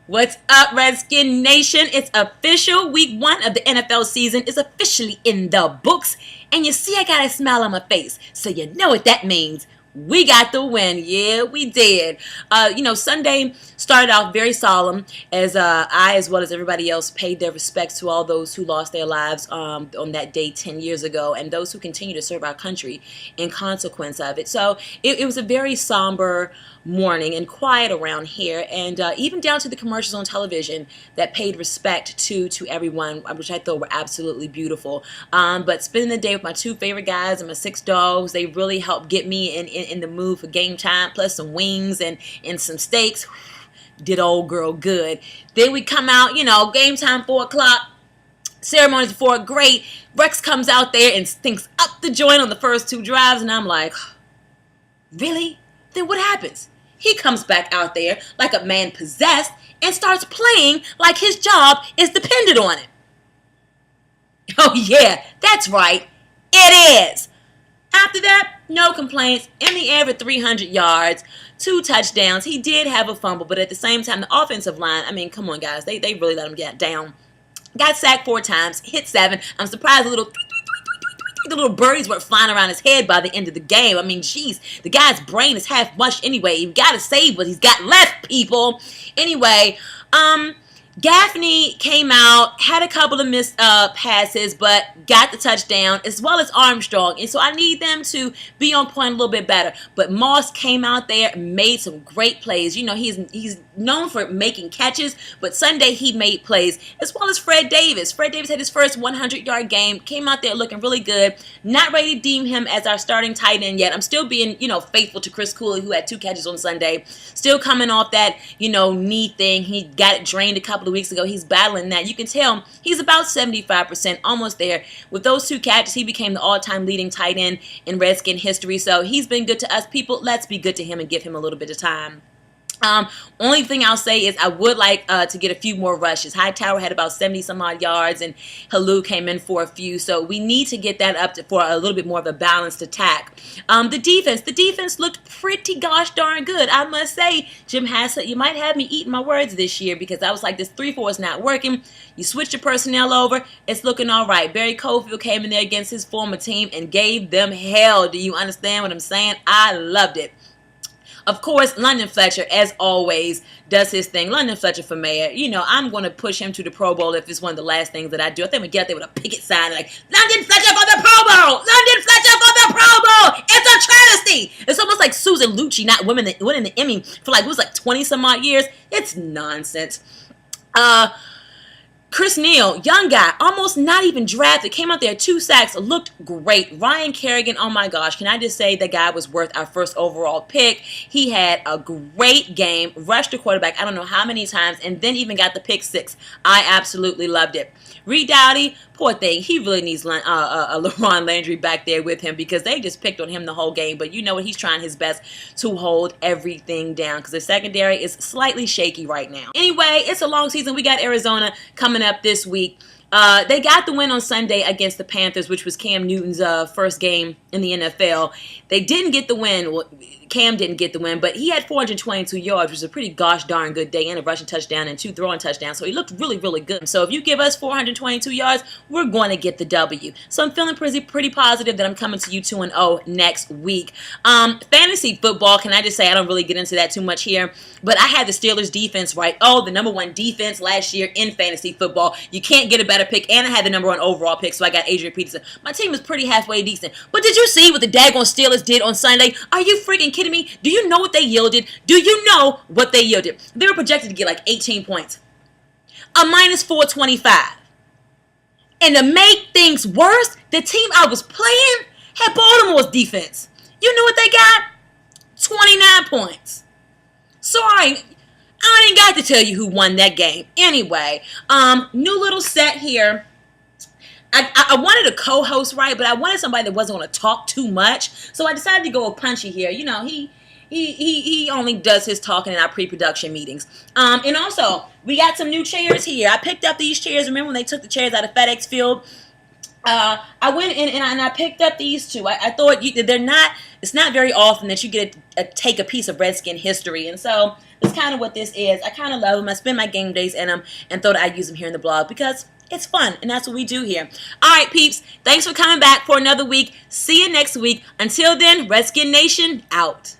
What's up, Redskin Nation? It's official. Week 1 of the NFL season is officially in the books. And you see, I got a smile on my face. So you know what that means. We got the win. Yeah, we did. Sunday started out very solemn as I, as well as everybody else, paid their respects to all those who lost their lives on that day 10 years ago and those who continue to serve our country in consequence of it. So it was a very somber morning and quiet around here, and even down to the commercials on television that paid respect to everyone, which I thought were absolutely beautiful. But spending the day with my 2 favorite guys and my 6 dogs, they really helped get me in the mood for game time, plus some wings and some steaks. Did old girl good. Then we come out, game time, 4 o'clock. Ceremonies before, great. Rex comes out there and stinks up the joint on the first 2 drives, and I'm like, really? Then what happens? He comes back out there like a man possessed and starts playing like his job is dependent on it. Oh yeah, that's right. It is. After that, no complaints. In the air for 300 yards, 2 touchdowns. He did have a fumble, but at the same time, the offensive line, I mean, come on, guys. They really let him get down. Got sacked 4 times, hit 7. I'm surprised the little birdies were flying around his head by the end of the game. I mean, jeez, the guy's brain is half mushed anyway. You've got to save what he's got left, people. Anyway, Gaffney came out, had a couple of missed passes, but got the touchdown, as well as Armstrong. And so I need them to be on point a little bit better. But Moss came out there and made some great plays. He's known for making catches, but Sunday he made plays, as well as Fred Davis. Fred Davis had his first 100-yard game, came out there looking really good. Not ready to deem him as our starting tight end yet. I'm still being, faithful to Chris Cooley, who had 2 catches on Sunday. Still coming off that, knee thing. He got it drained a couple of weeks ago. He's battling that. You can tell he's about 75%, almost there. With those 2 catches, he became the all-time leading tight end in Redskin history. So he's been good to us, people. Let's be good to him and give him a little bit of time. Only thing I'll say is I would like to get a few more rushes. Hightower had about 70 some odd yards, and Halou came in for a few. So we need to get that up for a little bit more of a balanced attack. The defense looked pretty gosh darn good. I must say, Jim Haslett, you might have me eating my words this year, because I was like, this 3-4 is not working. You switch your personnel over, it's looking all right. Barry Cofield came in there against his former team and gave them hell. Do you understand what I'm saying? I loved it. Of course, London Fletcher, as always, does his thing. London Fletcher for mayor. I'm going to push him to the Pro Bowl if it's one of the last things that I do. I think we get there with a picket sign like, London Fletcher for the Pro Bowl! London Fletcher for the Pro Bowl! It's a travesty! It's almost like Susan Lucci not winning the Emmy for 20 some odd years. It's nonsense. Chris Neal, young guy, almost not even drafted, came out there, 2 sacks, looked great. Ryan Kerrigan, oh my gosh, can I just say that guy was worth our first overall pick. He had a great game, rushed the quarterback I don't know how many times, and then even got the pick 6. I absolutely loved it. Reed Dowdy, poor thing, he really needs LaRon Landry back there with him, because they just picked on him the whole game. But you know what? He's trying his best to hold everything down, because the secondary is slightly shaky right now. Anyway, it's a long season. We got Arizona coming up this week. They got the win on Sunday against the Panthers, which was Cam Newton's first game in the NFL. They didn't get the win. Well, Cam didn't get the win, but he had 422 yards, which was a pretty gosh darn good day, and a rushing touchdown and 2 throwing touchdowns. So he looked really, really good. So if you give us 422 yards, we're going to get the W. So I'm feeling pretty positive that I'm coming to you 2-0 next week. Fantasy football, can I just say, I don't really get into that too much here, but I had the Steelers defense right. Oh, the number 1 defense last year in fantasy football. You can't get a better pick, and I had the number 1 overall pick, so I got Adrian Peterson. My team was pretty halfway decent. But did you see what the daggone Steelers did on Sunday? Are you freaking kidding me? Do you know what they yielded? Do you know what they yielded? They were projected to get 18 points. A minus 425. And to make things worse, the team I was playing had Baltimore's defense. You know what they got? 29 points. Sorry, I ain't got to tell you who won that game. Anyway, new little set here. I wanted a co-host, right? But I wanted somebody that wasn't going to talk too much. So I decided to go with Punchy here. He only does his talking in our pre-production meetings. And also, we got some new chairs here. I picked up these chairs. Remember when they took the chairs out of FedEx Field? I went in and I picked up these two. I thought they're not. It's not very often that you get take a piece of Redskin history, and so it's kind of what this is. I kind of love them. I spend my game days in them, and thought I'd use them here in the blog because it's fun, and that's what we do here. All right, peeps. Thanks for coming back for another week. See you next week. Until then, Redskin Nation out.